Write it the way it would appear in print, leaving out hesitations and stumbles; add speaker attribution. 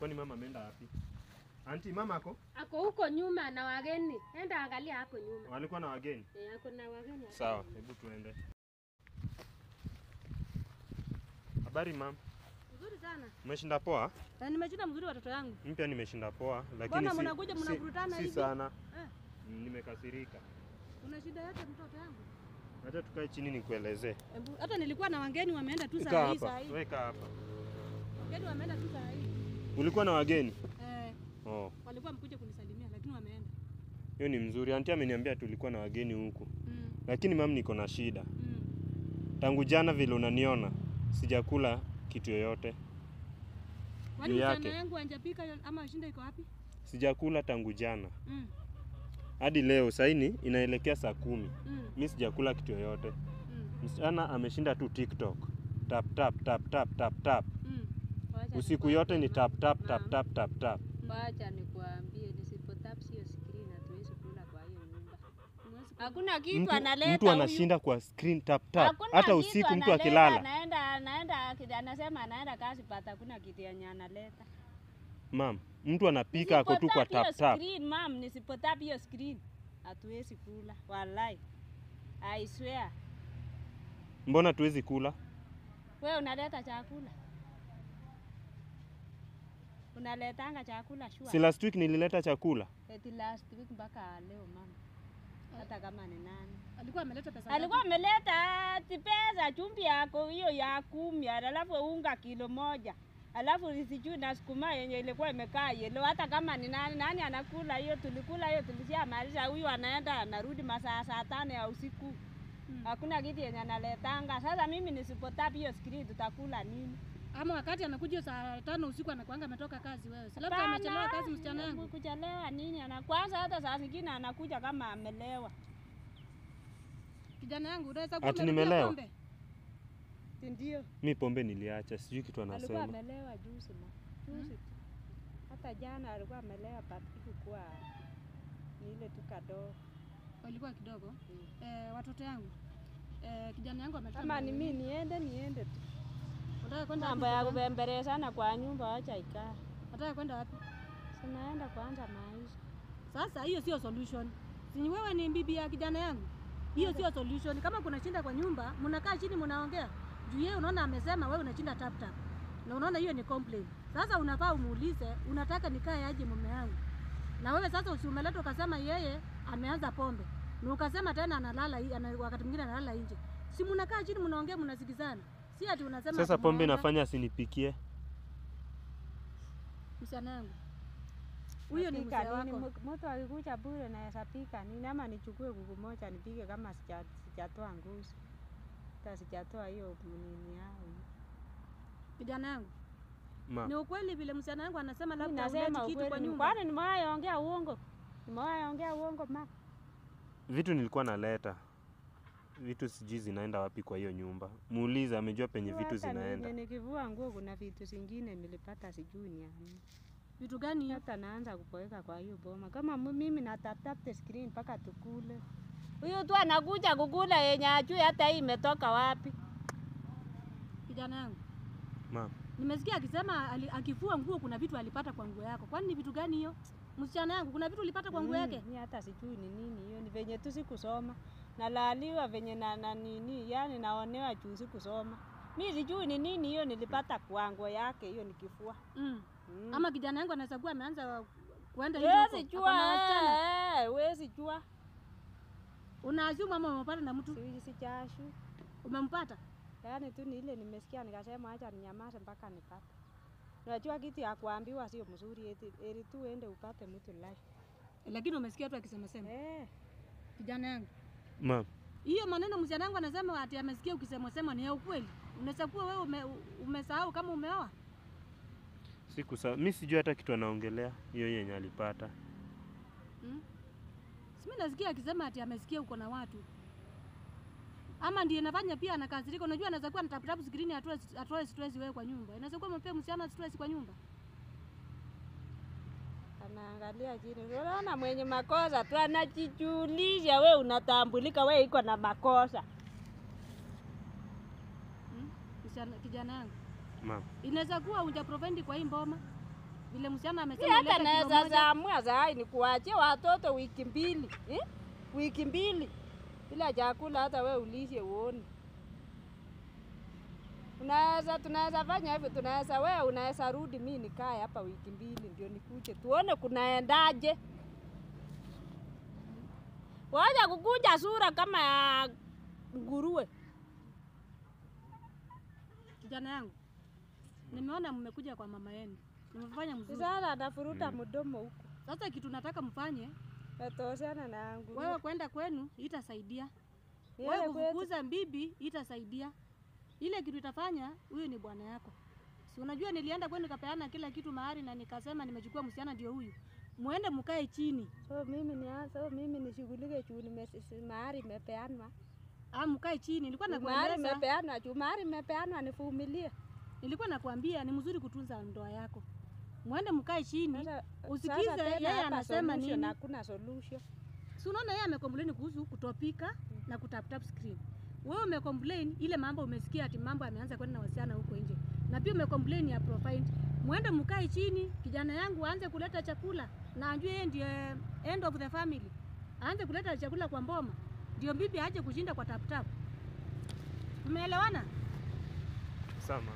Speaker 1: Kwani mama ameenda wapi? Auntie, mama ako?
Speaker 2: Ako huko nyuma na wageni. Enda angalia hapo nyuma.
Speaker 1: Walikuwa na wageni?
Speaker 2: Ako na wageni.
Speaker 1: Sawa, hebu tuende. Habari mama?
Speaker 3: Nzuri sana.
Speaker 1: Umeshinda poa?
Speaker 3: Nimeshinda mzuri watoto yangu.
Speaker 1: Mpya nimeshinda poa, lakini
Speaker 3: mbona mnakuja mnavurutana hivi?
Speaker 1: Si sana. Nimekasirika.
Speaker 3: Una shida yote mtoto yangu?
Speaker 1: Acha tukae chini nikuelezee.
Speaker 3: Hata nilikuwa na wageni wameenda tu saa hii.
Speaker 1: Weka hapa.
Speaker 3: Wageni wameenda tu saa hii.
Speaker 1: Ulikuwa na wageni?
Speaker 3: Oh. Walikuwa mkuja kunisalimia lakini wameenda.
Speaker 1: Hiyo ni mzuri. Auntie ameniambia tulikuwa na wageni huku. Lakini mama niko na shida. Tangu jana vile unaniona sijakula kitu yoyote.
Speaker 3: Kwani mchana yangu anjapika ama shinda iko wapi?
Speaker 1: Sijakula tangu jana. Hadi leo saini inaelekea saa 10. Mimi sijakula kitu yoyote. Msichana ameshinda tu TikTok. Tap tap tap tap tap tap. Usiku yote ni tap tap tap tap tap tap.
Speaker 4: Acha nikuambie nisipotap sio screen hatuwezi kula kwa hiyo nyumba. Hakuna kitu analeta.
Speaker 1: Mtu anashinda kwa screen tap tap. Hata usiku mtu akilala.
Speaker 4: Anaenda anasema anaenda kazi pata hakuna kitu yenye analeta.
Speaker 1: Mam, mtu anapika ako tu kwa tap tap.
Speaker 4: Screen mam, nisipotap hiyo screen hatuwezi kula. Wallahi. I swear.
Speaker 1: Mbona tuwezi kula?
Speaker 4: Wewe unaleta chakula? Unaletanga chakula shua?
Speaker 1: Si last week nilileta chakula.
Speaker 4: Eti last week mpaka leo mama. Hata kama ni nani.
Speaker 3: Alikuwa ameleta pesa.
Speaker 4: Alikuwa ameleta pesa chumvi yako hiyo ya 10, alafu unga kilo 1. Alafu risiju na sukuma yenye ilikuwa imekaa yellow. Hata kama ni nani anakula hiyo, tulikula hiyo tulishamaliza. Huyu anaenda anarudi masaa 5 ya usiku. Hakuna kitu yenye analetanga. Sasa mimi nisipotap hiyo screen tutakula nini?
Speaker 3: Ama wakati anakuja saa 5 usiku anakuanga ametoka kazi wewe. Si labda amechelewa kazi msichana yangu.
Speaker 4: Kuchelewa nini? Kwanza hata saa zingine anakuja kama amelewa.
Speaker 3: Kijana yangu unaweza kuwa
Speaker 1: nimelewa.
Speaker 4: Ndio.
Speaker 1: Mimi pombe niliacha, sijui kitu anasema.
Speaker 4: Alikuwa amelewa juzi Juzi. Hata jana alikuwa amelewa patiku kwa ni ile tu kadogo.
Speaker 3: Walikuwa kidogo. Watoto yangu. Kijana yangu ametoka.
Speaker 4: Kama ni mimi niende tu.
Speaker 3: Unataka kwenda
Speaker 4: mambo ya kubembeleza sana kwa nyumba acha ikaa.
Speaker 3: Unataka kwenda wapi?
Speaker 4: Sinaenda kuanza maisha.
Speaker 3: Sasa hiyo sio solution. Si wewe ni bibi ya kijana yangu. Hiyo sio solution. Kama kuna shinda kwa nyumba, mnakaa chini mnaongea. Juu yeye unaona amesema wewe unashinda tap tap. Na unaona hiyo ni complaint. Sasa unafaa umuulize, unataka nikae aje mume wangu? Na wewe sasa usiumeleta ukasema yeye ameanza pombe. Na ukasema tena analala wakati mwingine analala nje. Si mnakaa chini mnaongea mnasikizana. Si ati unasema
Speaker 1: sasa pombe nafanya asinipikie.
Speaker 3: Msichana wangu. Huyo ni mzee wako.
Speaker 4: Mtu akikuja bure na yasapika nini ama nichukue kuku moja nipige kama sijatoa nguzi. Hata sijatoa hiyo nini yao.
Speaker 3: Kijana wangu. Ni ukweli vile msichana wangu anasema labda
Speaker 4: unaleta
Speaker 3: kitu kwa nyumba.
Speaker 4: Kwani nimewaongea uongo? Nimewaongea uongo mama.
Speaker 1: Vitu nilikuwa naleta. Vitu sijui zinaenda wapi kwa hiyo nyumba. Muulize amejua penye vitu zinaenda.
Speaker 4: Nikivua nguo kuna vitu zingine nilipata sijui ni nini.
Speaker 3: Vitu gani?
Speaker 4: Hata naanza kupoeka kwa hiyo boma. Kama mimi na tap screen mpaka tukule. Huyo tu anakuja kukula yenye ajui hata hii imetoka wapi.
Speaker 3: Kijana yangu.
Speaker 1: Mama.
Speaker 3: Nimesikia akisema akifua nguo kuna vitu alipata kwa nguo yako. Kwani ni vitu gani hiyo? Msichana yangu kuna vitu ulipata kwa nguo yake?
Speaker 4: Mimi hata sijui ni nini hiyo. Ni venye tu sikusoma. Nalaliwa venye na nini, yani naonewa juu sikusoma. Mimi sijui ni nini hiyo nilipata kwa nguo yake hiyo nikifua.
Speaker 3: Ama kijana yangu anaweza kuwa ameanza kuenda hivi.
Speaker 4: Wewe jua. Wewe jua.
Speaker 3: Unaashumu ama umepata na mtu?
Speaker 4: Sijashu.
Speaker 3: Umempata?
Speaker 4: Yaani tu ni ile nimesikia nikasema acha ninyamaze mpaka nipate. Unajua kitu ya kuambiwa sio mzuri eti tu uende upate mtu live.
Speaker 3: Lakini umesikia tu akisema sema. Kijana yangu.
Speaker 1: Mama.
Speaker 3: Hiyo maneno msichana wangu anasema ati amesikia ukisema sema ni ya ukweli. Unaweza kuwa wewe umesahau kama umeoa?
Speaker 1: Mimi sijui hata kitu anaongelea hiyo yenye alipata.
Speaker 3: Mimi nasikia akisema ati amesikia uko na watu. Ama ndiye nafanya pia anakasirika. Unajua anaweza kuwa anatapu screen atoe stress wewe kwa nyumba. Inaweza kuwa mpea msichana stress kwa nyumba.
Speaker 4: Anaangalia chini. Unaona mwenye makosa tu anajijulisha wewe unatambulika wewe iko na makosa.
Speaker 3: Kijana yangu.
Speaker 1: Mama.
Speaker 3: Inaweza kuwa unja provide kwa hii mboma. Vile msichana
Speaker 4: Si
Speaker 3: amesema
Speaker 4: hata
Speaker 3: leta kilo
Speaker 4: naweza
Speaker 3: moja.
Speaker 4: zaamua zai ni kuachia watoto wiki mbili. Wiki mbili. Bila chakula hata we ulishe uone. Tunaweza fanya hivyo, wewe unaweza rudi, mimi nikae hapa wiki mbili ndio nikuje. Tuone kunaendaje. Wacha kukuja sura kama ya nguruwe.
Speaker 3: Kijana yangu. Nimeona mmekuja kwa mama yenu. Nimefanya mzuri.
Speaker 4: Sasa atafuruta mdomo huko.
Speaker 3: Sasa kitu nataka mfanye,
Speaker 4: Natosana na yangu.
Speaker 3: wewe kwenda kwenu itasaidia.
Speaker 4: Wewe
Speaker 3: Wewe kufukuza bibi itasaidia. Ile kitu itafanya huyu ni bwana yako. Si unajua nilienda kwenu nikapeana kila kitu mahari na nikasema nimechukua msichana ndio huyu. Muende mkae chini.
Speaker 4: So mimi nishughulike juu mahari imepeanwa.
Speaker 3: Mkae chini. Nilikuwa
Speaker 4: Mahari
Speaker 3: nakueleza.
Speaker 4: imepeanwa juu mahari imepeanwa, nivumilie.
Speaker 3: Nilikuwa nakwambia ni mzuri kutunza ndoa yako. Muende mkae chini.
Speaker 4: Sasa
Speaker 3: Usikize
Speaker 4: tena
Speaker 3: yeye
Speaker 4: hapa
Speaker 3: anasema
Speaker 4: solution,
Speaker 3: nini.
Speaker 4: hakuna solution.
Speaker 3: Si unaona yeye amecomplain kuhusu kutopika na kutap tap screen. Wewe umecomplain ile mambo umesikia ati mambo ameanza kwenda na wasichana huko nje. Na pia umecomplain ya profile. Muende mkae chini, kijana yangu aanze kuleta chakula na ajue yeye ndiye end of the family. Aanze kuleta chakula kwa mboma. Ndio bibi aje kushinda kwa tap tap. Umeelewana?
Speaker 1: Sama.